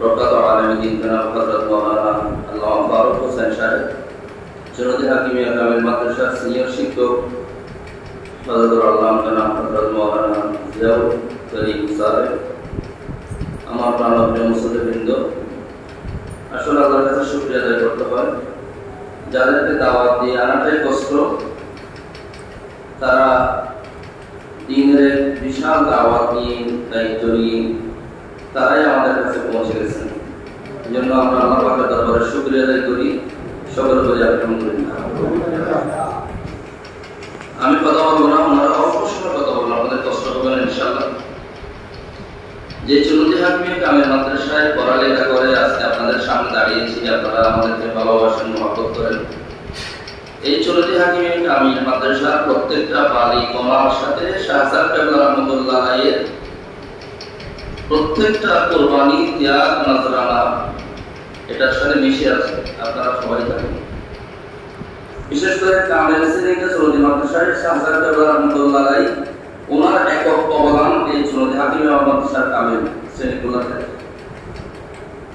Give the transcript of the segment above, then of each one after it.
প্রখ্যাত আলেম দ্বীন জনাব হযরত মাওলানা আল্লামা ফারুক হোসেন সাহেব, চুনতি হাকিমিয়া কামিল মাদ্রাসার সিনিয়র শিক্ষক হযরত আল্লামা জনাব হযরত মাওলানা জিয়াউল করিম সাহেব, আমার প্রাণপ্রিয় মুসলিমবৃন্দ, আসলে আল্লাহর কাছে শুকরিয়া আদায় করতে হয়। যাদেরকে দাওয়াত দিয়ে আনাটাই কষ্ট, তারা দ্বীনের বিশাল দাওয়াত নিয়ে, দায়িত্ব নিয়ে তারাই আমাদের কাছে পৌঁছে গেছেন। এই জন্য আমরা আল্লাহ পাকের দরবারে শুকরিয়া আদায় করি, সকলে বলি আলহামদুলিল্লাহ। আমি কথা বলবো না, ওনারা অল্প সময় কথা বলবো, আমাদের কষ্ট হবে না ইনশাআল্লাহ। যে চুনতি হাকিমিয়া কামিল মাদ্রাসায় পড়ালেখা করে আজকে আপনাদের সামনে দাঁড়িয়েছি, আপনারা আমাদেরকে ভালোবাসেন, মহব্বত করেন। এই চুনতি হাকিমিয়া কামিল মাদ্রাসার প্রত্যেকটা বাড়ি কোনার সাথে শাহজাদ কেবলা রাহমাতুল্লাহ আলাইহির প্রত্যেকটা কুরবানি, ত্যাগ, নজরানা এটার সাথে মিশে আছে, আপনারা সবাই জানেন। বিশেষ করে কামিল শ্রেণীতে চুনতি মাদ্রাসায় শাহজাদ কেবলা রাহমাতুল্লাহ আলাইহি ওনার একক অবদান এই চুনতি হাকিমিয়া মাদ্রাসার কামিল শ্রেণীগুলোতে,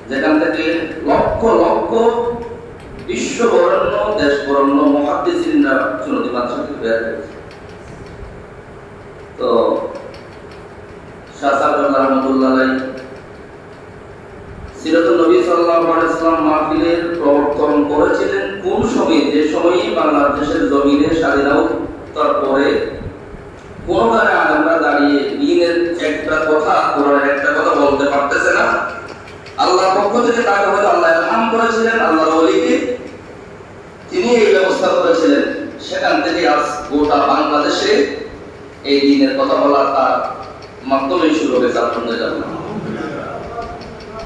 যেখান থেকে লক্ষ লক্ষ বিশ্ববরেণ্য, দেশবরেণ্য মুহাদ্দিসিনরা চুনতি মাদ্রাসা থেকে বের হয়েছে। তো শাহজাদ কেবলা রাহমাতুল্লাহ আলাইহি সিরাতুন নবী সাল্লাল্লাহু আলাইহি ওয়াসাল্লাম মাহফিলের প্রবর্তন করেছিলেন কোন সময়ে? যে সময়ে বাংলাদেশের জমিনে স্বাধীনতার পরে কোনখানে আলেমরা দাঁড়িয়ে দ্বীনের একটা কথা, কোরআনের একটা কথা বলতে পারতেছে না, আল্লাহর পক্ষ থেকে তাকে হয়তো আল্লাহ ইলহাম করেছিলেন, আল্লাহর ওলিকে তিনি এই ব্যবস্থা করেছিলেন। সেখান থেকে আজ গোটা বাংলাদেশে এই দ্বীনের কথা বলা তার মাধ্যমে শুরু হয়েছে। আলহামদুলিল্লাহ।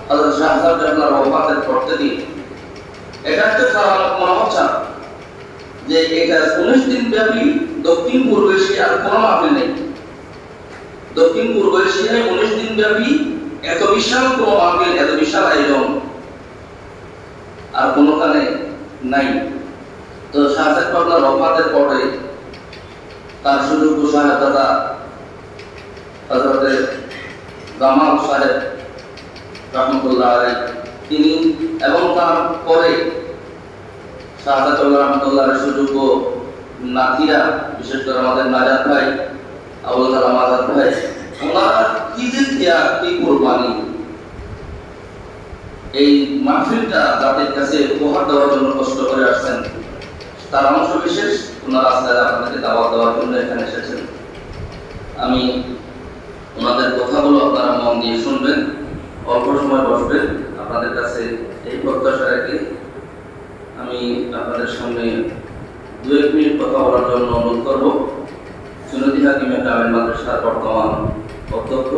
হযরত শাহজাদ কেবলার ওফাতের পর থেকে এটা একটা খারাপ মনে হচ্ছে যে এটা 19 দিন ব্যাপী দক্ষিণ পূর্ব এশিয়ার কোনো মাহফিল নেই। দক্ষিণ পূর্ব এশিয়ায় 19 দিন ব্যাপী এত বিশাল কোনো মাহফিল, এত বিশাল আয়োজন আর কোনোখানে নাই। তো শাহজাদ কেবলার ওফাতের পরে তার সুযোগ্য সহায়তা হযরত জামাল সাহেব রাহমাতুল্লাহ আলাইহি তিনি, এবং তার পরে শাহজাদ কেবলা রাহমাতুল্লাহর সুযোগ্য নাতিরা, বিশেষ করে আমাদের নাজাত ভাই, আবুল কালাম আজাদ ভাই, ওনারা কি যে ত্যাগ, কি কুরবানি এই মাহফিলটা জাতির কাছে উপহার দেওয়ার জন্য কষ্ট করে আসছেন। তার অংশ বিশেষ ওনারা আজকে আপনাদেরকে দাওয়াত দেওয়ার জন্য এখানে এসেছেন। আমি ওনাদের কথাগুলো আপনারা মন দিয়ে শুনবেন, অল্প সময় বসবেন। আপনাদের কাছে এই প্রত্যাশা রেখে আমি আপনাদের সামনে 2-1 মিনিট কথা বলার জন্য অনুরোধ করব। চুনতি হাকিমিয়া কামিল মাদ্রাসার বর্তমান অধ্যক্ষ,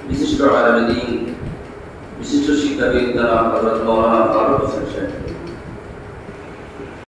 বিশিষ্ট আলেম দ্বীন, বিশিষ্ট শিক্ষাবিদ জনাব হযরত মাওলানা ফারুক হোসেন সাহেব।